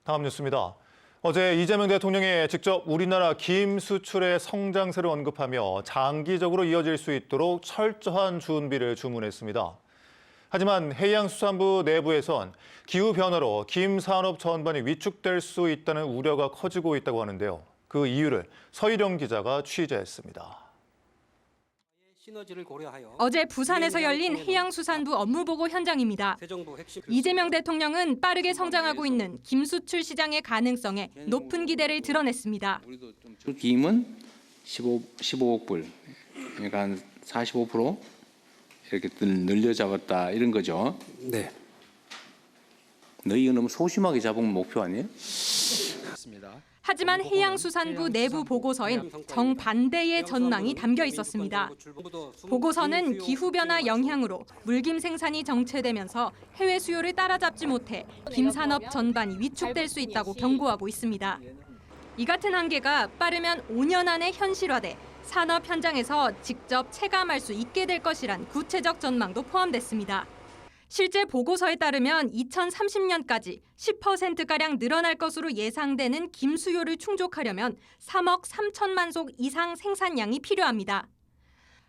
다음 뉴스입니다. 어제 이재명 대통령이 직접 우리나라 김 수출의 성장세를 언급하며 장기적으로 이어질 수 있도록 철저한 준비를 주문했습니다. 하지만 해양수산부 내부에선 기후변화로 김 산업 전반이 위축될 수 있다는 우려가 커지고 있다고 하는데요. 그 이유를 서희령 기자가 취재했습니다. 어제 부산에서 열린 해양수산부 업무보고 현장입니다. 이재명 대통령은 빠르게 성장하고 있는 김수출 시장의 가능성에 높은 기대를 드러냈습니다. 김은 15억 불, 그러니까 한 45% 이렇게 늘려 잡았다 이런 거죠. 네. 너희 너무 소심하게 잡은 목표 아니에요? 하지만 해양수산부 내부 보고서엔 정반대의 전망이 담겨 있었습니다. 보고서는 기후변화 영향으로 물김 생산이 정체되면서 해외 수요를 따라잡지 못해 김산업 전반이 위축될 수 있다고 경고하고 있습니다. 이 같은 한계가 빠르면 5년 안에 현실화돼 산업 현장에서 직접 체감할 수 있게 될 것이란 구체적 전망도 포함됐습니다. 실제 보고서에 따르면 2030년까지 10%가량 늘어날 것으로 예상되는 김 수요를 충족하려면 3억 3천만 속 이상 생산량이 필요합니다.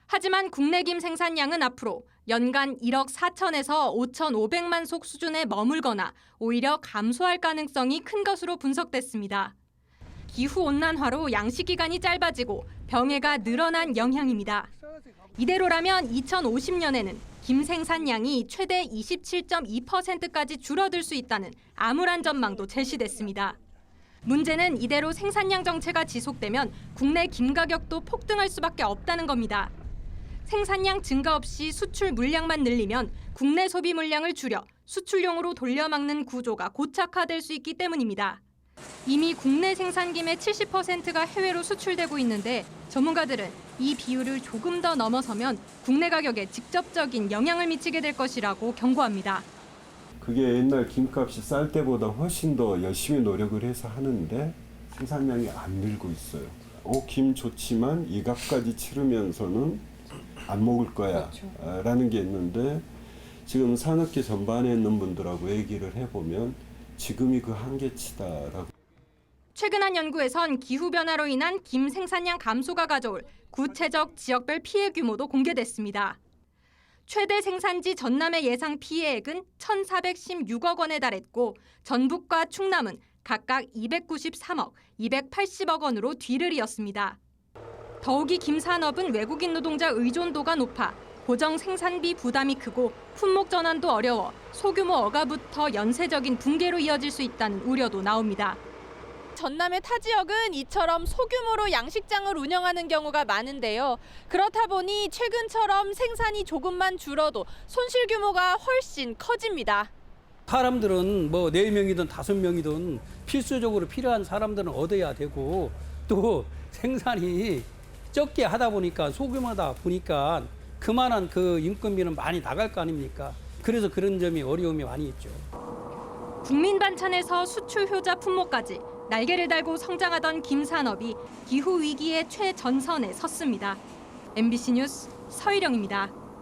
하지만 국내 김 생산량은 앞으로 연간 1억 4천에서 5,500만 속 수준에 머물거나 오히려 감소할 가능성이 큰 것으로 분석됐습니다. 기후온난화로 양식기간이 짧아지고 병해가 늘어난 영향입니다. 이대로라면 2050년에는 김 생산량이 최대 27.2%까지 줄어들 수 있다는 암울한 전망도 제시됐습니다. 문제는 이대로 생산량 정체가 지속되면 국내 김 가격도 폭등할 수밖에 없다는 겁니다. 생산량 증가 없이 수출 물량만 늘리면 국내 소비 물량을 줄여 수출용으로 돌려막는 구조가 고착화될 수 있기 때문입니다. 이미 국내 생산김의 70%가 해외로 수출되고 있는데 전문가들은 이 비율을 조금 더 넘어서면 국내 가격에 직접적인 영향을 미치게 될 것이라고 경고합니다. 그게 옛날 김값이 쌀 때보다 훨씬 더 열심히 노력을 해서 하는데 생산량이 안 늘고 있어요. 김 좋지만 이 값까지 치르면서는 안 먹을 거야 라는 게 있는데 지금 산업계 전반에 있는 분들하고 얘기를 해보면 지금이 그 한계치다라고. 최근 한 연구에선 기후변화로 인한 김 생산량 감소가 가져올 구체적 지역별 피해 규모도 공개됐습니다. 최대 생산지 전남의 예상 피해액은 1,416억 원에 달했고 전북과 충남은 각각 293억, 280억 원으로 뒤를 이었습니다. 더욱이 김 산업은 외국인 노동자 의존도가 높아 고정 생산비 부담이 크고 품목 전환도 어려워 소규모 어가부터 연쇄적인 붕괴로 이어질 수 있다는 우려도 나옵니다. 전남의 타 지역은 이처럼 소규모로 양식장을 운영하는 경우가 많은데요. 그렇다 보니 최근처럼 생산이 조금만 줄어도 손실 규모가 훨씬 커집니다. 사람들은 뭐 4명이든 5명이든 필수적으로 필요한 사람들은 얻어야 되고 또 생산이 적게 하다 보니까 소규모다 보니까 그만한 그 인건비는 많이 나갈 거 아닙니까? 그래서 그런 점이 어려움이 많이 있죠. 국민 반찬에서 수출 효자 품목까지 날개를 달고 성장하던 김 산업이 기후 위기의 최전선에 섰습니다. MBC 뉴스 서희령입니다.